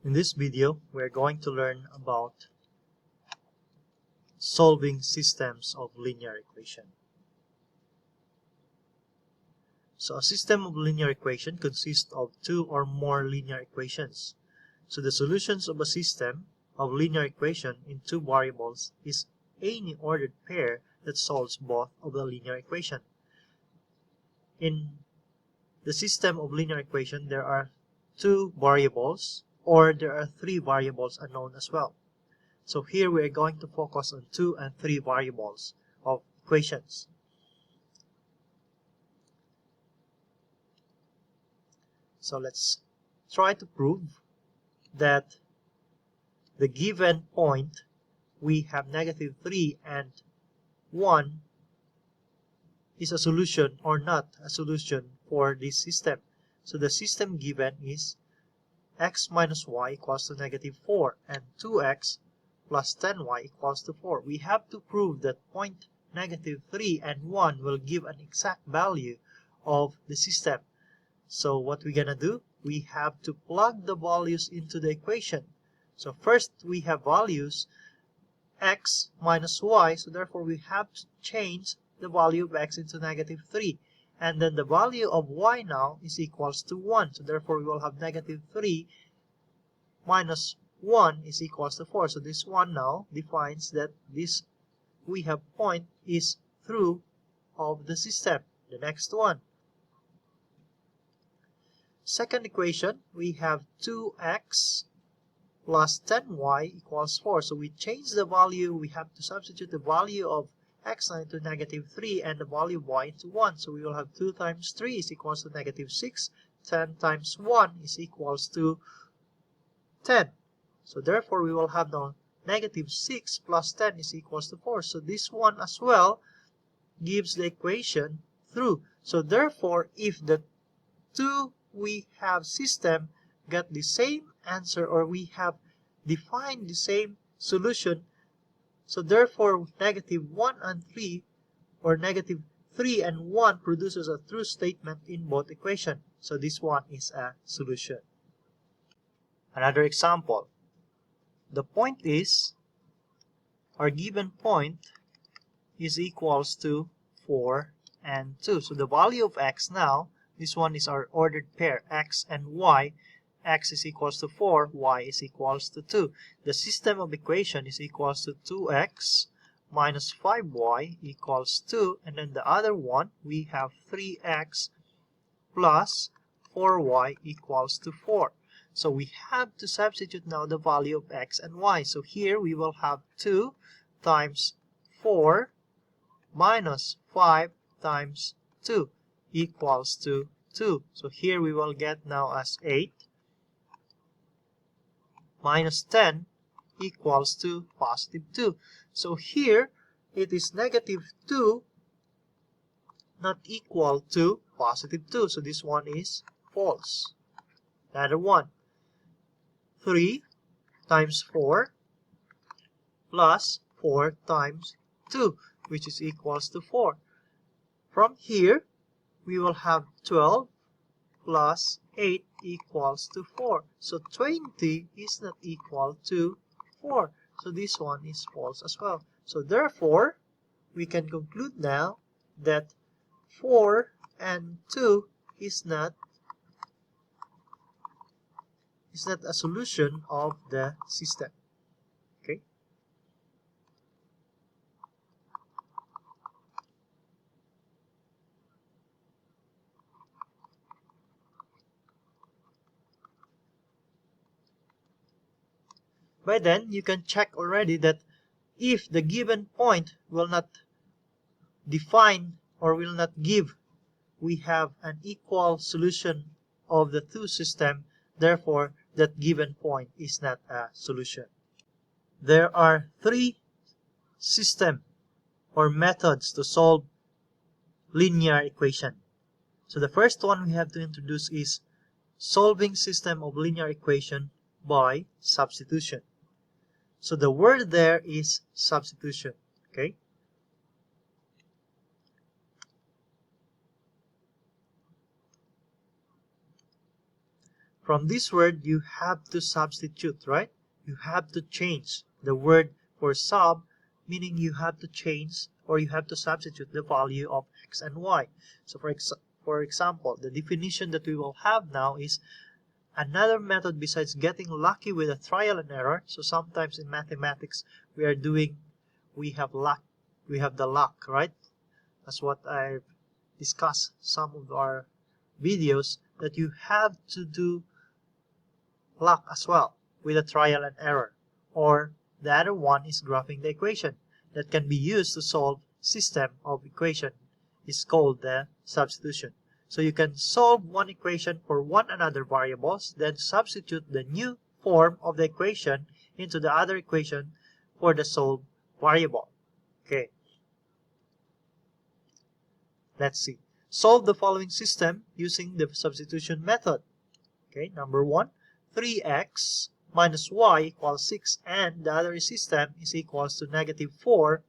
In this video, we're going to learn about solving systems of linear equation. So a system of linear equation consists of two or more linear equations. So the solutions of a system of linear equation in two variables is any ordered pair that solves both of the linear equation. In the system of linear equation, there are two variables, or there are three variables unknown as well. So here we are going to focus on 2 and 3 variables of equations. So let's try to prove that the given point we have -3 and 1 is a solution or not a solution for this system. So the system given is x minus y equals to -4 and 2x plus 10y equals to 4. We have to prove that point -3 and 1 will give an exact value of the system. So what we're gonna do, we have to plug the values into the equation. So first we have values x minus y, so therefore we have to change the value of x into -3. And then the value of y now is equals to 1. So therefore we will have -3 minus 1 is equals to 4. So this one now defines that this we have point is through of the system. The next one. Second equation, we have 2x plus 10y equals 4. So we change the value, we have to substitute the value of x into -3 and the value of y into 1. So we will have 2 times 3 is equals to -6. 10 times 1 is equals to 10. So therefore we will have now -6 plus 10 is equals to 4. So this one as well gives the equation through. So therefore if the two we have system got the same answer, or we have defined the same solution, so therefore -1 and 3 or -3 and 1 produces a true statement in both equations. So this one is a solution. Another example. The point is, our given point is equals to 4 and 2. So the value of x now, this one is our ordered pair, x and y. X is equals to 4, y is equals to 2. The system of equation is equals to 2x minus 5y equals 2. And then the other one, we have 3x plus 4y equals to 4. So we have to substitute now the value of x and y. So here we will have 2 times 4 minus 5 times 2 equals to 2. So here we will get now as 8 minus 10 equals to +2. So here it is -2 not equal to +2. So this one is false. Another one. 3 times 4 plus 4 times 2, which is equals to 4. From here, we will have 12 plus 8 equals to 4. So 20 is not equal to 4. So this one is false as well. So therefore, we can conclude now that 4 and 2 is not a solution of the system. Okay? By then, you can check already that if the given point will not define or will not give, we have an equal solution of the two system. Therefore, that given point is not a solution. There are 3 systems or methods to solve linear equation. So the first one we have to introduce is solving system of linear equation by substitution. So the word there is substitution. Okay? from this word, you have to substitute, right? You have to change the word for sub, meaning you have to change or you have to substitute the value of x and y. So for example, the definition that we will have now is another method besides getting lucky with a trial and error. So sometimes in mathematics we have the luck, right? That's what I've discussed some of our videos, that you have to do luck as well with a trial and error. Or the other one is graphing the equation that can be used to solve system of equation is called the substitution. So you can solve one equation for one another variables, then substitute the new form of the equation into the other equation for the solved variable. Okay. Let's see. Solve the following system using the substitution method. Okay, number 1, 3x minus y equals 6, and the other system is equals to negative 4x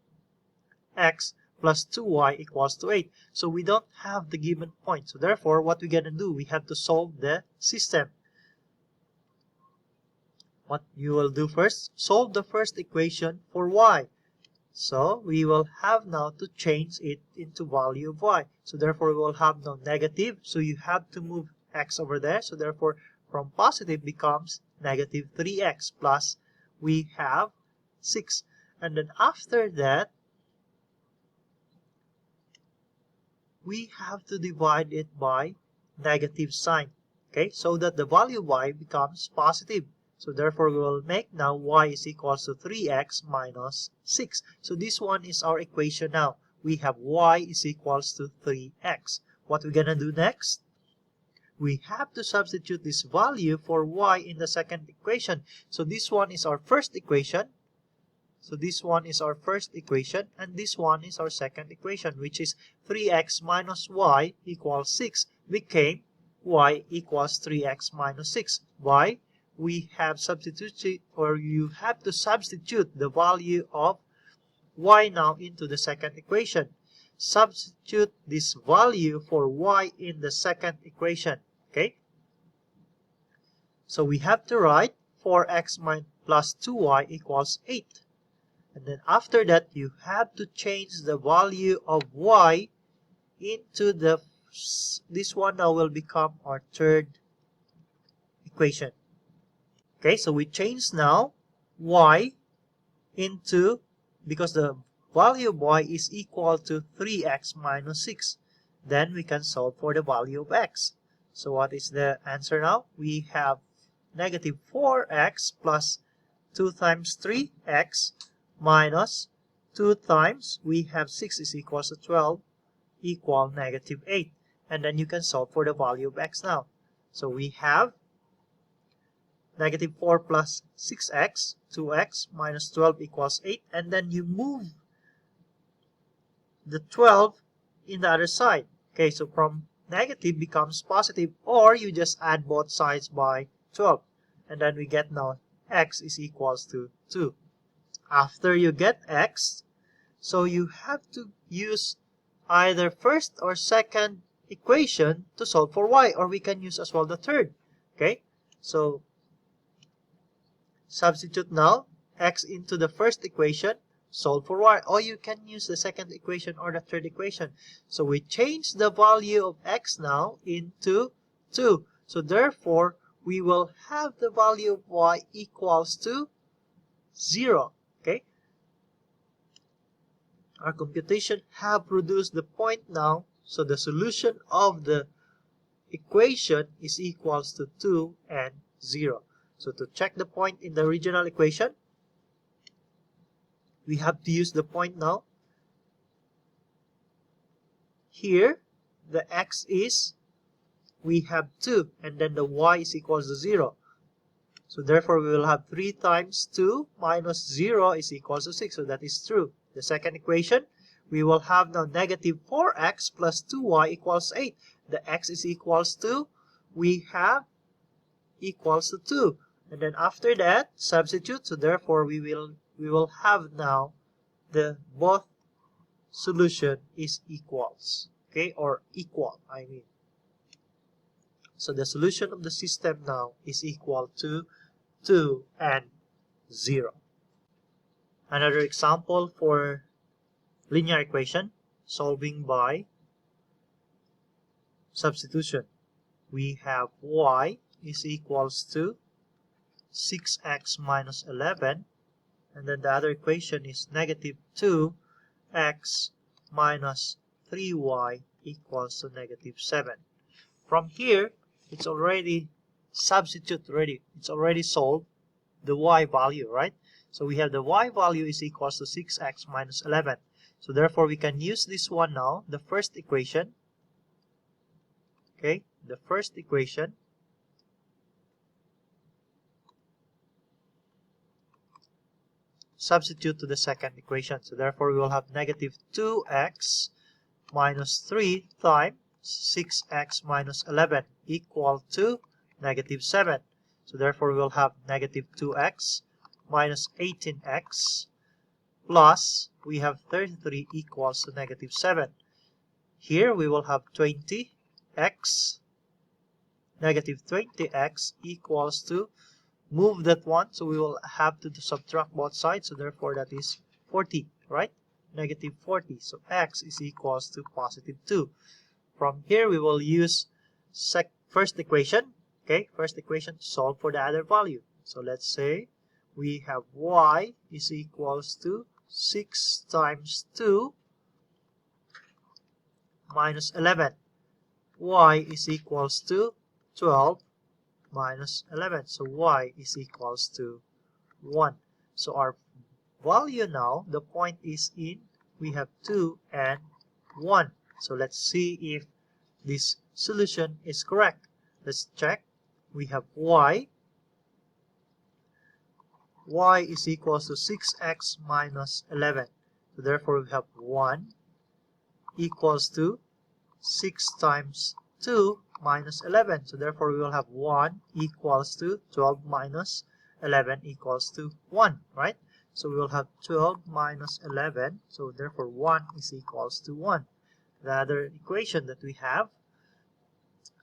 plus 2y equals to 8. So we don't have the given point. So therefore, what we're going to do, we have to solve the system. What you will do first, solve the first equation for y. So we will have now to change it into value of y. So therefore, we will have now negative. So you have to move x over there. So therefore, from positive becomes negative 3x plus we have 6. And then after that, we have to divide it by negative sign. Okay, so that the value y becomes positive. So therefore, we will make now y is equals to 3x minus 6. So this one is our equation now. We have y is equals to 3x. What we're going to do next? We have to substitute this value for y in the second equation. So this one is our first equation. So this one is our first equation. And this one is our second equation, which is 3x minus y equals 6 became y equals 3x minus 6. Why? We have substituted, or you have to substitute the value of y now into the second equation. Substitute this value for y in the second equation. Okay? So we have to write 4x plus 2y equals 8. And then after that, you have to change the value of y into this one now will become our third equation. Okay, so we change now y into, because the value of y is equal to 3x minus 6. Then we can solve for the value of x. So what is the answer now? We have negative 4x plus 2 times 3x minus 2 times, we have 6 is equals to 12 equal negative 8. And then you can solve for the value of x now. So we have negative 4 plus 6x, 2x minus 12 equals 8. And then you move the 12 in the other side. Okay, so from negative becomes positive, or you just add both sides by 12. And then we get now x is equals to 2. After you get x, so you have to use either first or second equation to solve for y, or we can use as well the third. Okay, so substitute now x into the first equation, solve for y, or you can use the second equation or the third equation. So we change the value of x now into 2. So therefore, we will have the value of y equals to 0. Okay, our computation have produced the point now. So the solution of the equation is equals to 2 and 0. So to check the point in the original equation, we have to use the point now. Here, the x is, we have 2, and then the y is equals to 0. So therefore, we will have 3 times 2 minus 0 is equals to 6. So that is true. The second equation, we will have now negative 4x plus 2y equals 8. The x is equals to, we have equals to 2. And then after that, substitute. So therefore, we will have now the both solution is equals. Okay, or equal, I mean. So the solution of the system now is equal to 2 and 0. Another example for linear equation solving by substitution. We have y is equals to 6x minus 11, and then the other equation is negative 2x minus 3y equals to negative 7. From here, it's already it's already solved the y value, right? So we have the y value is equals to 6x minus 11. So therefore, we can use this one now, the first equation. Okay, the first equation. Substitute to the second equation. So therefore, we will have negative 2x minus 3 times 6x minus 11 equal to negative 7. So therefore, we will have negative 2x minus 18x plus we have 33 equals to negative 7. Here we will have 20x, negative 20x equals to, move that one, so we will have to subtract both sides, so therefore that is 40, right? Negative 40, so x is equals to positive 2. From here we will use first equation, okay, first equation to solve for the other value. So let's say we have y is equals to 6 times 2 minus 11. Y is equals to 12 minus 11. So y is equals to 1. So our value now, the point is in, we have 2 and 1. So let's see if this solution is correct. Let's check. We have y. Y is equals to 6x minus 11. So therefore we have 1 equals to 6 times 2 minus 11. So therefore we will have 1 equals to 12 minus 11 equals to 1, right? So we will have 12 minus 11. So therefore 1 is equals to 1. The other equation that we have,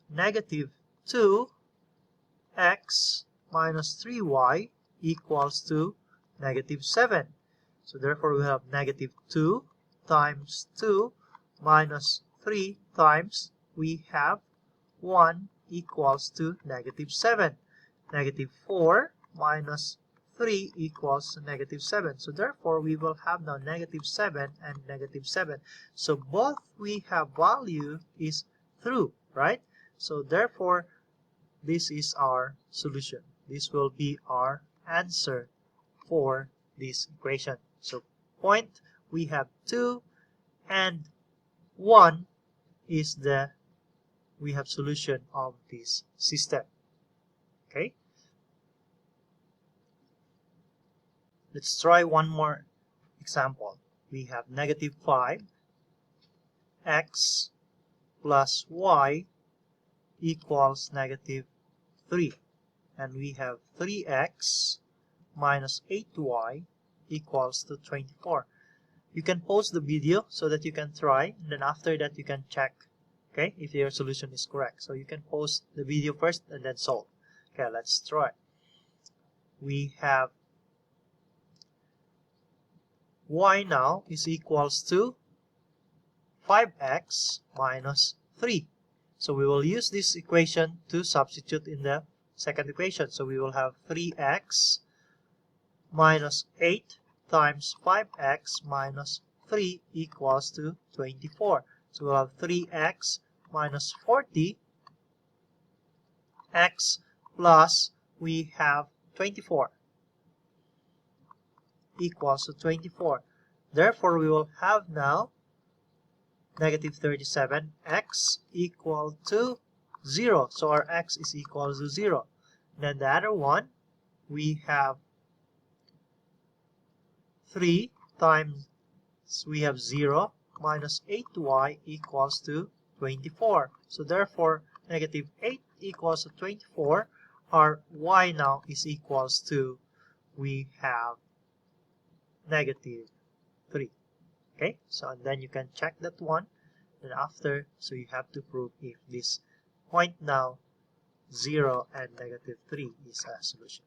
negative 2x minus 3y equals to negative 7. So therefore we have negative 2 times 2 minus 3 times we have 1 equals to negative 7. Negative 4 minus 3 equals to negative 7. So therefore we will have now negative 7 and negative 7. So both we have value is true, right? So therefore this is our solution. This will be our answer for this equation. So point, we have 2 and 1 is we have solution of this system. Okay, let's try one more example. We have negative 5x plus y equals negative 3, and we have 3x minus 8y equals to 24. You can pause the video so that you can try, and then after that you can check, okay, if your solution is correct. So you can pause the video first and then solve. Okay, let's try. We have y now is equals to 5x minus 3. So we will use this equation to substitute in the second equation. So we will have 3x minus 8 times 5x minus 3 equals to 24. So we'll have 3x minus 40 x plus we have 24 equals to 24. Therefore, we will have now negative 37x equal to 0. So our x is equal to 0. Then the other one, we have 3 times we have 0 minus 8y equals to 24. So therefore, negative 8 equals to 24. Our y now is equals to, we have negative 3. Okay, so and then you can check that one. And after, so you have to prove if this point now 0 and negative 3 is a solution.